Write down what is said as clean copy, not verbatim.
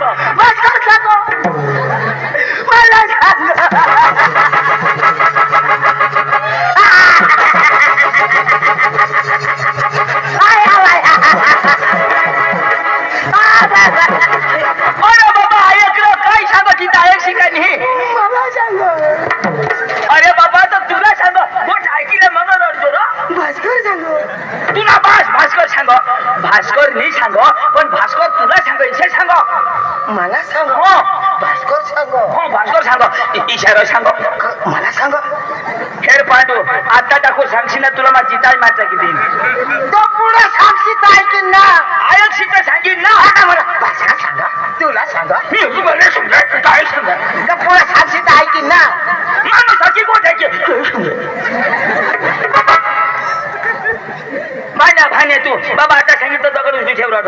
सांग भास्कर सांग मला सांग अरे बाबा ऐकलं काय सांग की डायरेक्ट शिकाय नाही मला सांग अरे बाबा तर तुला सांग गोष्ट ऐकलं मग रडतो रा भास्कर सांग तुला भास्कर सांग भास्कर नाही सांग पण भास्कर तुला सांग इशे सांग मला सांग हो भास्कर सांग हो भास्कर सांग इशारा सांग मला सांग खेळ पांडू आता टाकू सांगशील ना तुला माझी ताई मारता किती तो पुढे सांगशील ऐकीन ना आयक सीता सांगीन ना आता मला भास्कर सांग तुला सांग मी तुम्हाला सांग काय सांग तो पुढे सांगशील ऐकीन ना माणसाची गोष्ट आहे माझ्या भाने तू बाबा आता सांगितलं दगड उभी ठेवला